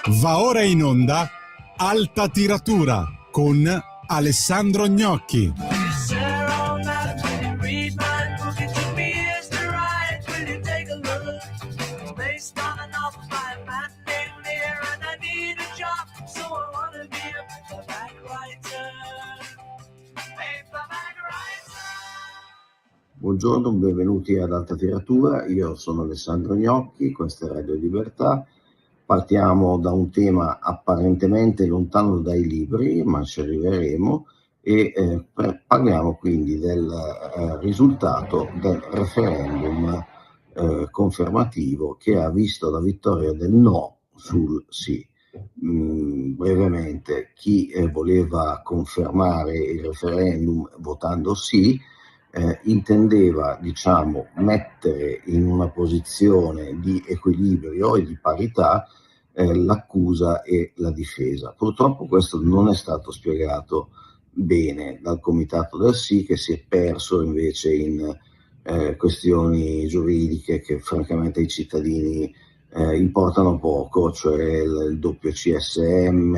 Va ora in onda Alta Tiratura con Alessandro Gnocchi. Buongiorno, benvenuti ad Alta Tiratura, io sono Alessandro Gnocchi, questa è Radio Libertà. Partiamo da un tema apparentemente lontano dai libri, ma ci arriveremo, e parliamo quindi del risultato del referendum confermativo che ha visto la vittoria del no sul sì. Brevemente, chi voleva confermare il referendum votando sì intendeva, mettere in una posizione di equilibrio e di parità l'accusa e la difesa. Purtroppo questo non è stato spiegato bene dal comitato del sì, che si è perso invece in questioni giuridiche che francamente ai cittadini importano poco, cioè il doppio CSM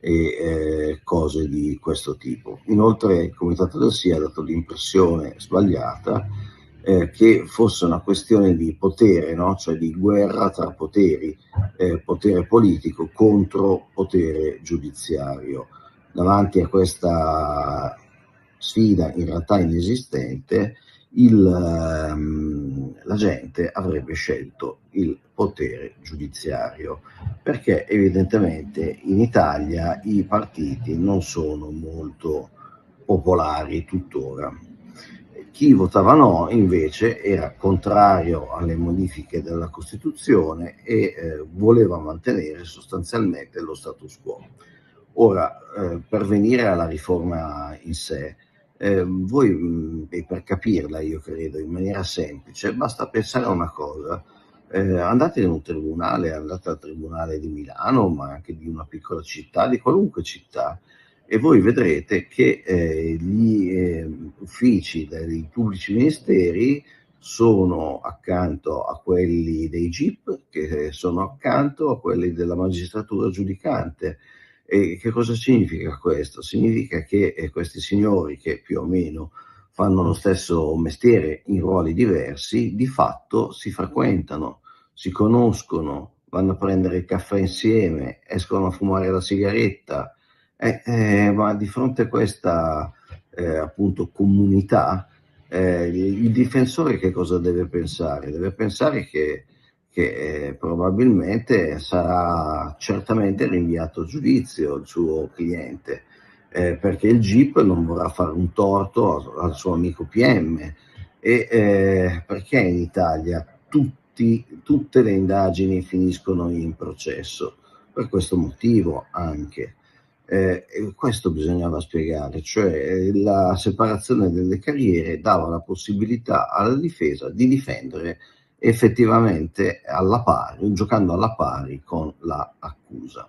e cose di questo tipo. Inoltre il comitato del sì ha dato l'impressione sbagliata che fosse una questione di potere, no? Cioè di guerra tra poteri, potere politico contro potere giudiziario. Davanti a questa sfida in realtà inesistente, la gente avrebbe scelto il potere giudiziario, perché evidentemente in Italia i partiti non sono molto popolari tuttora. Chi votava no invece era contrario alle modifiche della Costituzione e voleva mantenere sostanzialmente lo status quo. Ora, per venire alla riforma in sé, voi per capirla, io credo, in maniera semplice, basta pensare a una cosa. Andate in un tribunale, andate al tribunale di Milano, ma anche di una piccola città, di qualunque città, e voi vedrete che gli uffici dei pubblici ministeri sono accanto a quelli dei GIP, che sono accanto a quelli della magistratura giudicante. E che cosa significa questo? Significa che questi signori, che più o meno fanno lo stesso mestiere in ruoli diversi, di fatto si frequentano, si conoscono, vanno a prendere il caffè insieme, escono a fumare la sigaretta, ma di fronte a questa appunto comunità, il difensore che cosa deve pensare? Deve pensare che probabilmente sarà certamente rinviato a giudizio il suo cliente, perché il GIP non vorrà fare un torto al suo amico PM, e perché in Italia tutte le indagini finiscono in processo? Per questo motivo anche. Questo bisognava spiegare, cioè la separazione delle carriere dava la possibilità alla difesa di difendere effettivamente alla pari, giocando alla pari con la accusa.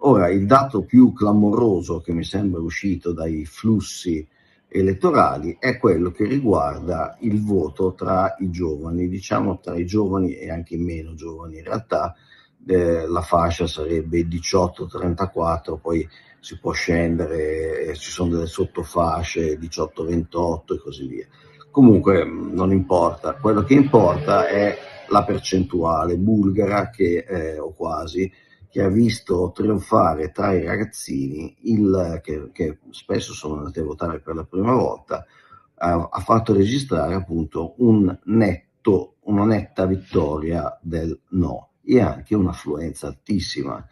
Ora, il dato più clamoroso che mi sembra uscito dai flussi elettorali è quello che riguarda il voto tra i giovani, diciamo tra i giovani e anche i meno giovani. In realtà la fascia sarebbe 18-34, poi si può scendere, ci sono delle sottofasce 18-28 e così via. Comunque non importa, quello che importa è la percentuale bulgara o quasi, che ha visto trionfare tra i ragazzini che spesso sono andati a votare per la prima volta, ha fatto registrare appunto una netta vittoria del no e anche un'affluenza altissima.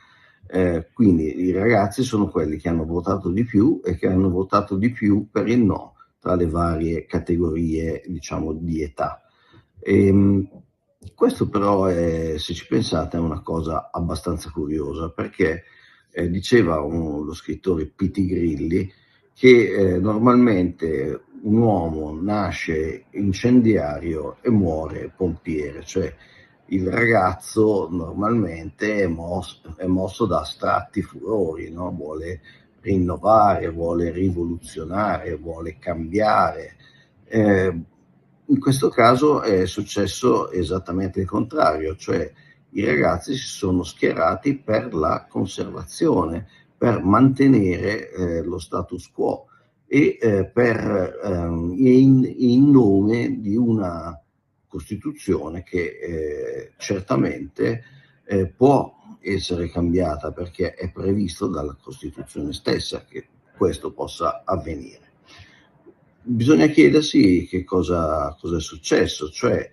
Quindi i ragazzi sono quelli che hanno votato di più e che hanno votato di più per il no tra le varie categorie, diciamo, di età. Questo però se ci pensate, è una cosa abbastanza curiosa, perché diceva lo scrittore Pitti Grilli che normalmente un uomo nasce incendiario e muore pompiere, cioè il ragazzo normalmente è mosso da astratti furori, no? Vuole rinnovare, vuole rivoluzionare, vuole cambiare. In questo caso è successo esattamente il contrario, cioè i ragazzi si sono schierati per la conservazione, per mantenere lo status quo e in nome di una Costituzione che certamente può essere cambiata, perché è previsto dalla Costituzione stessa che questo possa avvenire. Bisogna chiedersi che cosa è successo, cioè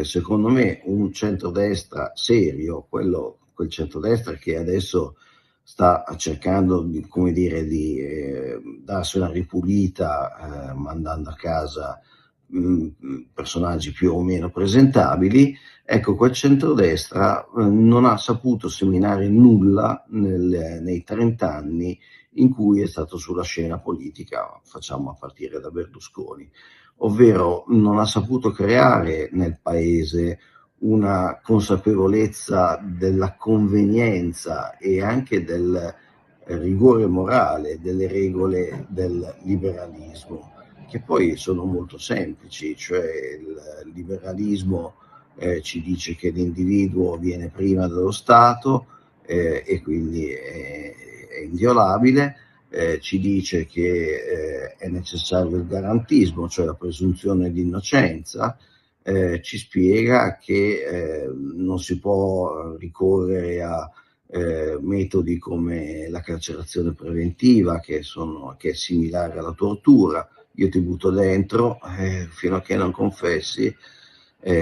secondo me un centrodestra serio, quel centrodestra che adesso sta cercando di, come dire, di darsi una ripulita, mandando a casa personaggi più o meno presentabili. Ecco, quel centrodestra non ha saputo seminare nulla nei 30 anni in cui è stato sulla scena politica, facciamo a partire da Berlusconi, ovvero non ha saputo creare nel paese una consapevolezza della convenienza e anche del rigore morale delle regole del liberalismo, che poi sono molto semplici, cioè il liberalismo ci dice che l'individuo viene prima dello Stato e quindi è inviolabile, ci dice che è necessario il garantismo, cioè la presunzione di innocenza, ci spiega che non si può ricorrere a metodi come la carcerazione preventiva, che è similare alla tortura. Io ti butto dentro, fino a che non confessi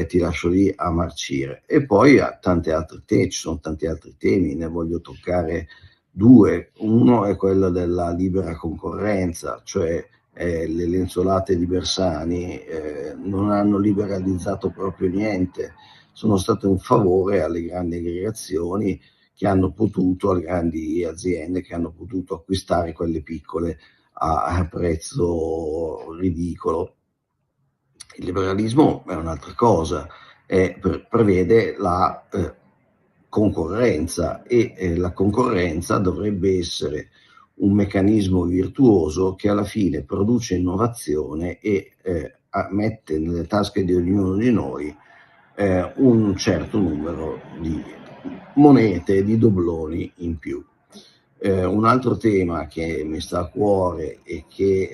ti lascio lì a marcire. E poi ci sono tanti altri temi, ne voglio toccare due. Uno è quello della libera concorrenza, cioè le lenzuolate di Bersani non hanno liberalizzato proprio niente, sono state un favore alle grandi aggregazioni che hanno potuto, alle grandi aziende che hanno potuto acquistare quelle piccole a prezzo ridicolo. Il liberalismo è un'altra cosa, prevede la concorrenza e la concorrenza dovrebbe essere un meccanismo virtuoso che alla fine produce innovazione e mette nelle tasche di ognuno di noi un certo numero di monete, di dobloni in più. Un altro tema che mi sta a cuore e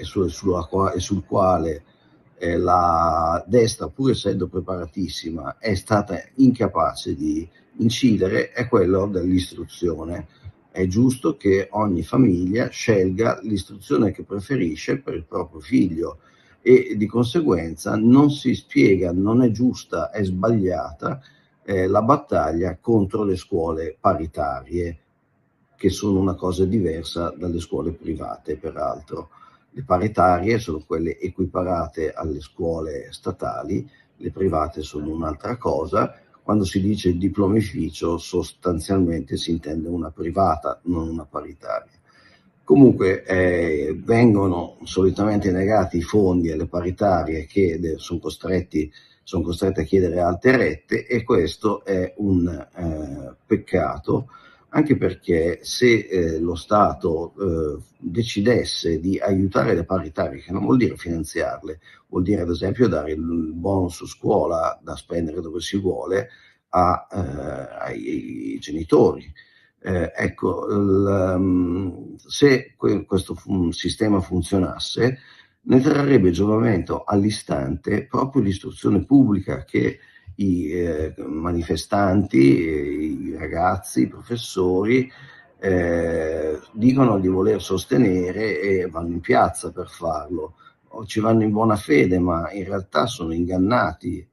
sul quale la destra, pur essendo preparatissima, è stata incapace di incidere è quello dell'istruzione. È giusto che ogni famiglia scelga l'istruzione che preferisce per il proprio figlio e di conseguenza non si spiega, non è giusta, è sbagliata la battaglia contro le scuole paritarie, che sono una cosa diversa dalle scuole private, peraltro. Le paritarie sono quelle equiparate alle scuole statali, le private sono un'altra cosa. Quando si dice diplomificio, sostanzialmente si intende una privata, non una paritaria. Comunque vengono solitamente negati i fondi alle paritarie che sono costrette a chiedere alte rette, e questo è un peccato, anche perché se lo Stato decidesse di aiutare le paritarie, che non vuol dire finanziarle, vuol dire ad esempio dare il bonus scuola da spendere dove si vuole ai genitori. Ecco, se questo sistema funzionasse, ne trarrebbe giovamento all'istante proprio l'istruzione pubblica, che i manifestanti, i ragazzi, i professori dicono di voler sostenere e vanno in piazza per farlo. O ci vanno in buona fede, ma in realtà sono ingannati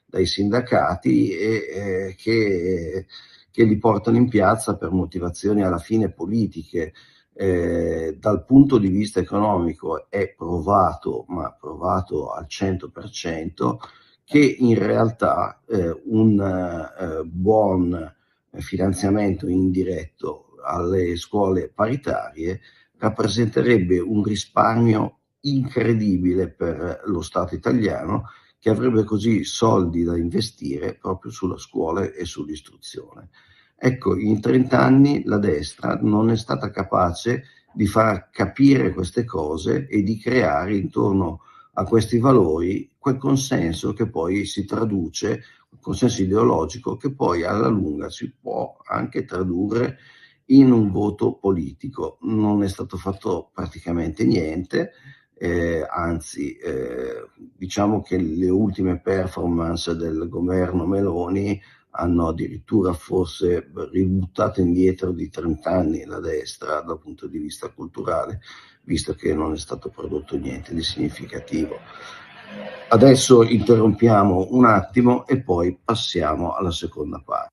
dai sindacati che li portano in piazza per motivazioni alla fine politiche. Dal punto di vista economico è provato, ma provato al 100%, che in realtà un buon finanziamento indiretto alle scuole paritarie rappresenterebbe un risparmio incredibile per lo Stato italiano, che avrebbe così soldi da investire proprio sulla scuola e sull'istruzione. Ecco, in 30 anni la destra non è stata capace di far capire queste cose e di creare intorno a questi valori quel consenso che poi si traduce, un consenso ideologico che poi alla lunga si può anche tradurre in un voto politico. Non è stato fatto praticamente niente, anzi diciamo che le ultime performance del governo Meloni hanno addirittura forse ributtato indietro di 30 anni la destra dal punto di vista culturale, visto che non è stato prodotto niente di significativo. Adesso interrompiamo un attimo e poi passiamo alla seconda parte.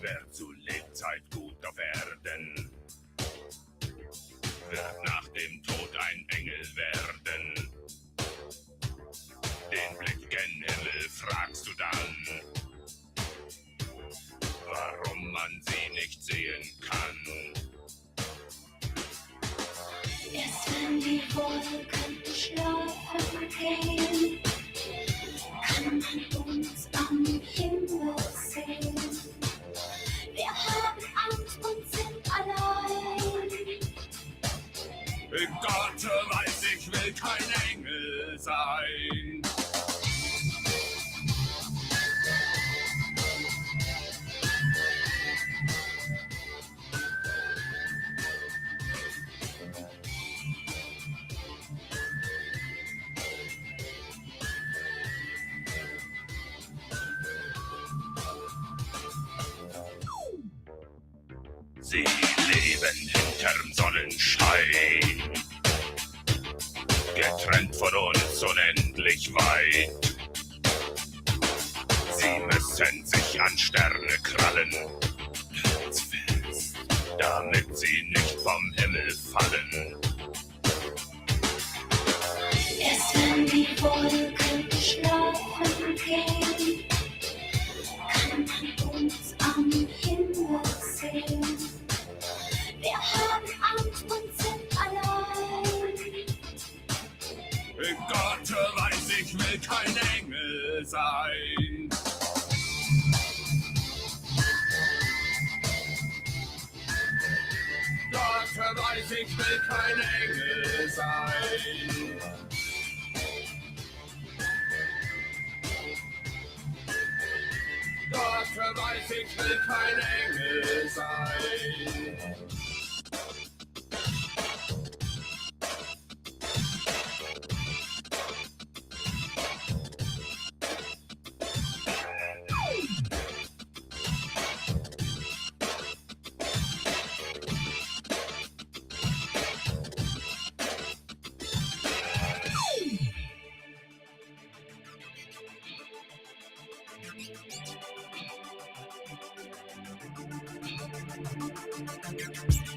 Wer zu Lebzeit gut auf Erden, wird nach dem Tod ein Engel werden. Den Blick gen Himmel fragst du dann, warum man sie nicht sehen kann. Erst wenn die Wolken schlafen gehen, kann man uns am Himmel sehen. Wir haben Angst und sind allein. Gott weiß, ich will kein Engel sein. Sie leben hinterm Sonnenschein, getrennt von uns unendlich weit. Sie müssen sich an Sterne krallen, damit sie nicht vom Himmel fallen. Erst wenn die Wolken schlafen gehen, kann man uns am Himmel sehen. Wir haben Angst und sind allein. Gott weiß, ich will kein Engel sein. Gott weiß, ich will kein Engel sein. Gott weiß, ich will kein Engel sein.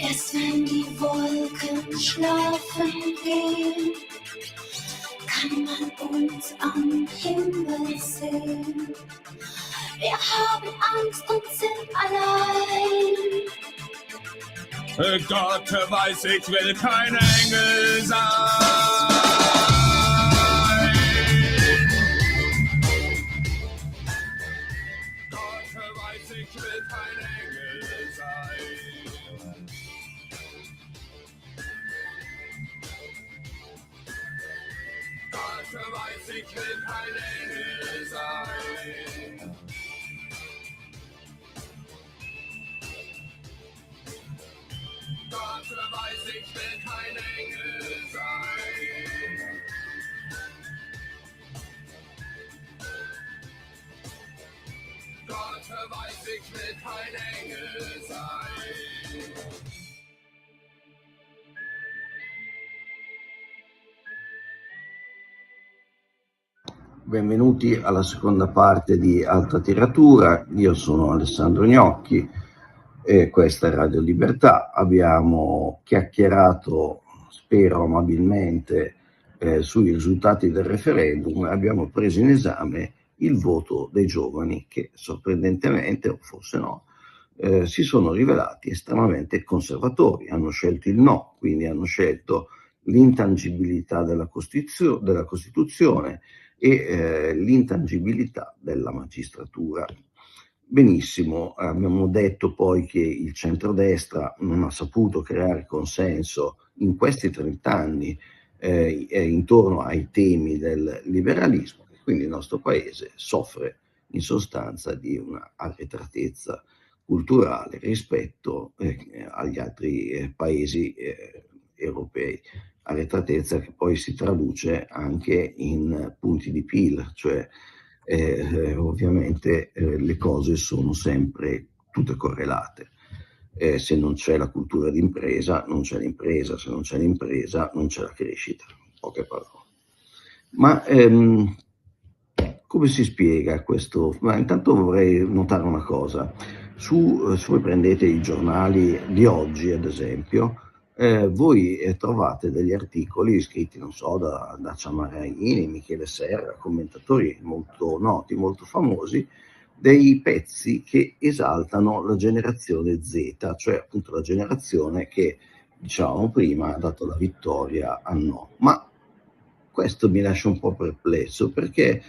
Erst wenn die Wolken schlafen gehen, kann man uns am Himmel sehen. Wir haben Angst und sind allein. Gott weiß, ich will kein Engel sein. Gott weiß, ich will kein Engel sein. Gott weiß, ich will kein Engel sein. Gott weiß, ich will kein Engel sein. Gott weiß, ich will kein Engel sein. Benvenuti alla seconda parte di Alta Tiratura. Io sono Alessandro Gnocchi e questa è Radio Libertà. Abbiamo chiacchierato, spero amabilmente, sui risultati del referendum e abbiamo preso in esame il voto dei giovani che sorprendentemente, o forse no, si sono rivelati estremamente conservatori. Hanno scelto il no, quindi hanno scelto l'intangibilità della Costituzione e l'intangibilità della magistratura. Benissimo, abbiamo detto poi che il centrodestra non ha saputo creare consenso in questi 30 anni intorno ai temi del liberalismo, quindi il nostro paese soffre in sostanza di una arretratezza culturale rispetto agli altri paesi europei. Arretratezza che poi si traduce anche in punti di PIL, cioè ovviamente le cose sono sempre tutte correlate. Se non c'è la cultura d'impresa, non c'è l'impresa, se non c'è l'impresa, non c'è la crescita, in poche parole. Ma come si spiega questo? Ma intanto vorrei notare una cosa. Se voi prendete i giornali di oggi, ad esempio, voi trovate degli articoli scritti, non so, da Ciamaraini, Michele Serra, commentatori molto noti, molto famosi, dei pezzi che esaltano la generazione Z, cioè appunto la generazione che, diciamo prima, ha dato la vittoria al no. Ma questo mi lascia un po' perplesso, perché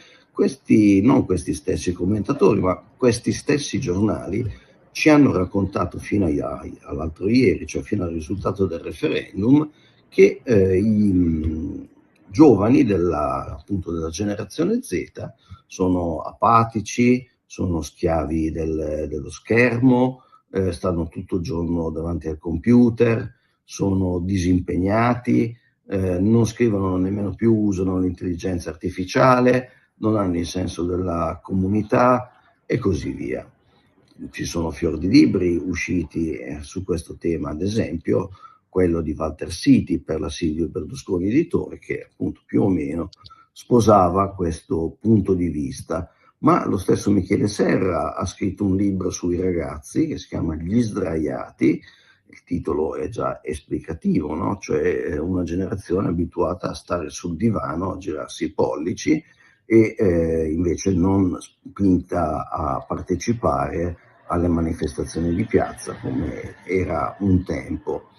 non questi stessi commentatori, ma questi stessi giornali ci hanno raccontato fino all'altro ieri, cioè fino al risultato del referendum, che i giovani appunto della generazione Z sono apatici, sono schiavi dello schermo, stanno tutto il giorno davanti al computer, sono disimpegnati, non scrivono nemmeno più, usano l'intelligenza artificiale, non hanno il senso della comunità e così via. Ci sono fior di libri usciti su questo tema, ad esempio quello di Walter Siti per la Silvio Berlusconi Editore, che appunto più o meno sposava questo punto di vista. Ma lo stesso Michele Serra ha scritto un libro sui ragazzi che si chiama Gli sdraiati. Il titolo è già esplicativo, no? Cioè una generazione abituata a stare sul divano, a girarsi i pollici e invece non spinta a partecipare alle manifestazioni di piazza come era un tempo.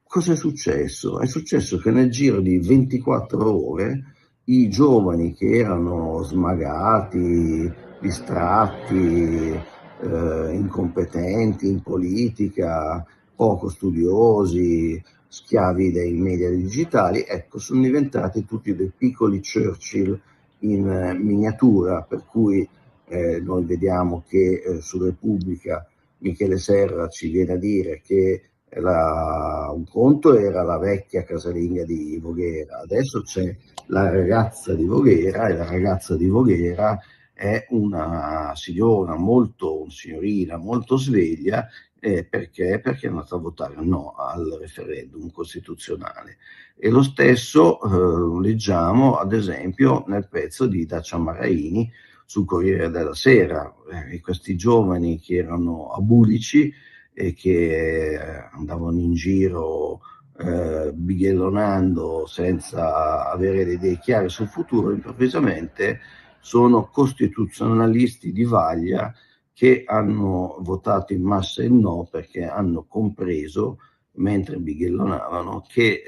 Cosa è successo? È successo che nel giro di 24 ore i giovani che erano smagati, distratti, incompetenti in politica, poco studiosi, schiavi dei media digitali, ecco, sono diventati tutti dei piccoli Churchill in miniatura, per cui noi vediamo che su Repubblica Michele Serra ci viene a dire che un conto era la vecchia casalinga di Voghera, adesso c'è la ragazza di Voghera, e la ragazza di Voghera è una signorina molto sveglia, perché è andata a votare no al referendum costituzionale. E lo stesso leggiamo ad esempio nel pezzo di Dacia Maraini sul Corriere della Sera, questi giovani che erano abulici e che andavano in giro bighellonando senza avere le idee chiare sul futuro, improvvisamente sono costituzionalisti di vaglia che hanno votato in massa il no perché hanno compreso, mentre bighellonavano, che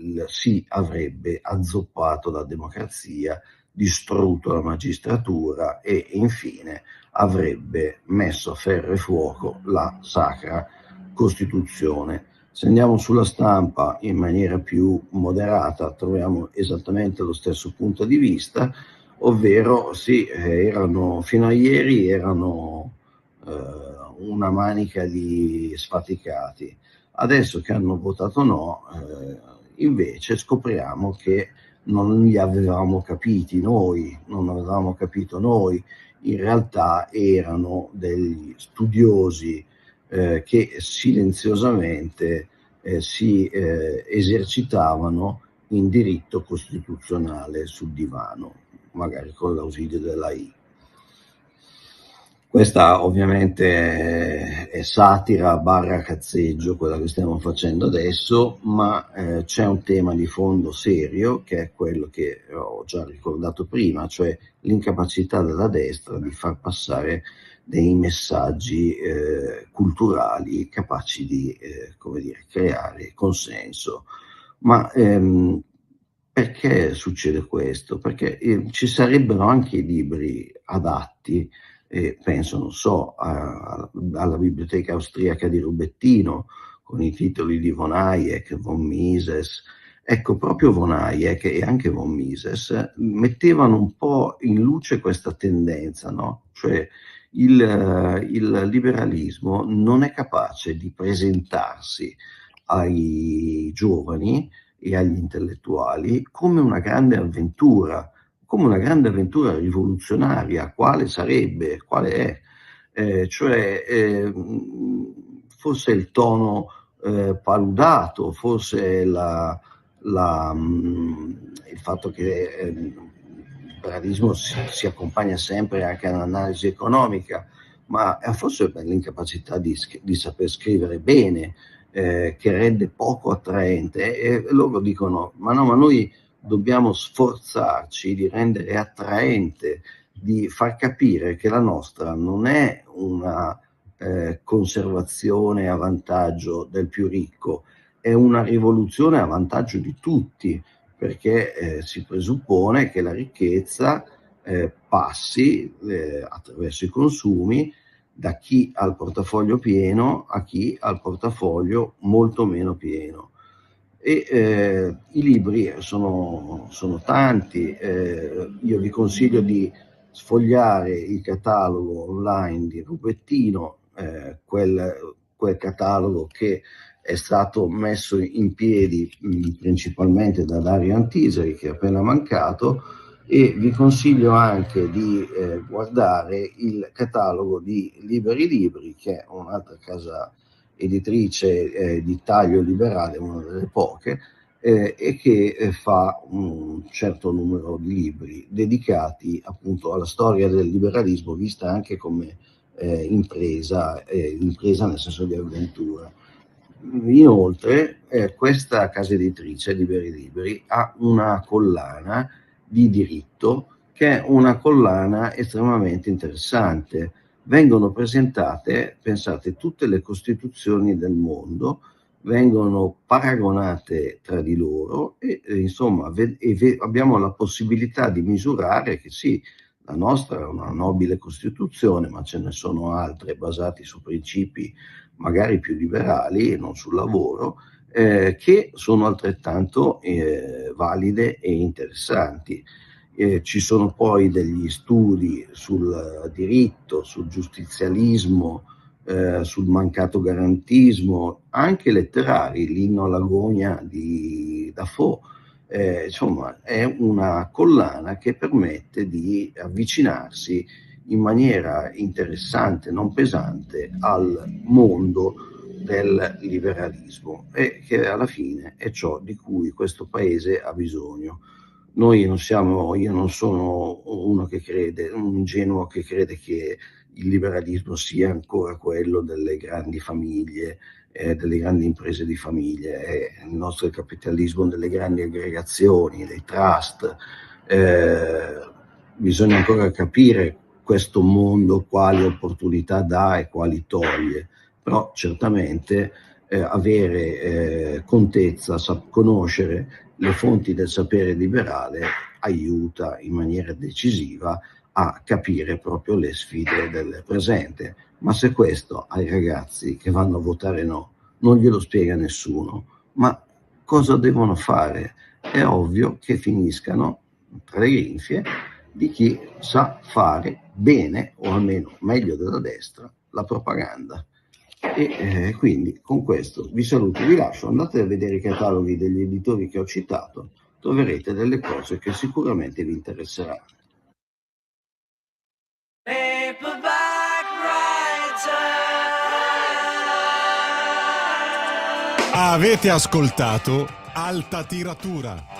il sì avrebbe azzoppato la democrazia, distrutto la magistratura e infine avrebbe messo a ferro e fuoco la sacra Costituzione. Se andiamo sulla stampa in maniera più moderata troviamo esattamente lo stesso punto di vista, ovvero sì, fino a ieri erano una manica di sfaticati. Adesso che hanno votato no, invece scopriamo che non li avevamo capiti noi, non avevamo capito noi, in realtà erano degli studiosi che silenziosamente si esercitavano in diritto costituzionale sul divano, magari con l'ausilio della I. Questa ovviamente è satira barra cazzeggio, quella che stiamo facendo adesso, ma c'è un tema di fondo serio, che è quello che ho già ricordato prima, cioè l'incapacità della destra di far passare dei messaggi culturali capaci di come dire, creare consenso. Ma perché succede questo? Perché ci sarebbero anche i libri adatti, penso, non so, alla Biblioteca Austriaca di Rubettino, con i titoli di von Hayek, von Mises. Ecco, proprio von Hayek e anche von Mises mettevano un po' in luce questa tendenza, no? Cioè il liberalismo non è capace di presentarsi ai giovani e agli intellettuali come una grande avventura rivoluzionaria, quale sarebbe, quale è, forse il tono paludato, forse il fatto che il liberalismo si accompagna sempre anche all'analisi economica, ma forse per l'incapacità di saper scrivere bene, che rende poco attraente, e loro dicono ma noi dobbiamo sforzarci di rendere attraente, di far capire che la nostra non è una conservazione a vantaggio del più ricco, è una rivoluzione a vantaggio di tutti, perché si presuppone che la ricchezza passi attraverso i consumi da chi ha il portafoglio pieno a chi ha il portafoglio molto meno pieno. E i libri sono tanti, io vi consiglio di sfogliare il catalogo online di Rubettino, quel catalogo che è stato messo in piedi principalmente da Dario Antiseri, che è appena mancato, e vi consiglio anche di guardare il catalogo di Liberi Libri, che è un'altra casa editrice di taglio liberale, una delle poche, e che fa un certo numero di libri dedicati appunto alla storia del liberalismo, vista anche come impresa nel senso di avventura. Inoltre questa casa editrice, Liberi Libri, ha una collana di diritto che è una collana estremamente interessante. Vengono presentate, pensate, tutte le costituzioni del mondo, vengono paragonate tra di loro e insomma abbiamo la possibilità di misurare che sì, la nostra è una nobile Costituzione, ma ce ne sono altre basate su principi magari più liberali e non sul lavoro, che sono altrettanto valide e interessanti. Ci sono poi degli studi sul diritto, sul giustizialismo, sul mancato garantismo, anche letterari, l'Inno all'agonia di Dafoe. Insomma, è una collana che permette di avvicinarsi in maniera interessante, non pesante, al mondo del liberalismo, e che alla fine è ciò di cui questo paese ha bisogno. Io non sono uno che crede, un ingenuo che crede che il liberalismo sia ancora quello delle grandi famiglie, delle grandi imprese di famiglie. Il nostro capitalismo delle grandi aggregazioni, dei trust. Bisogna ancora capire questo mondo quali opportunità dà e quali toglie, però certamente avere contezza, conoscere le fonti del sapere liberale aiuta in maniera decisiva a capire proprio le sfide del presente. Ma se questo ai ragazzi che vanno a votare no non glielo spiega nessuno, ma cosa devono fare? È ovvio che finiscano tra le grinfie di chi sa fare bene, o almeno meglio della destra, la propaganda. E quindi con questo vi saluto, vi lascio, andate a vedere i cataloghi degli editori che ho citato, troverete delle cose che sicuramente vi interesseranno. Avete ascoltato Alta Tiratura.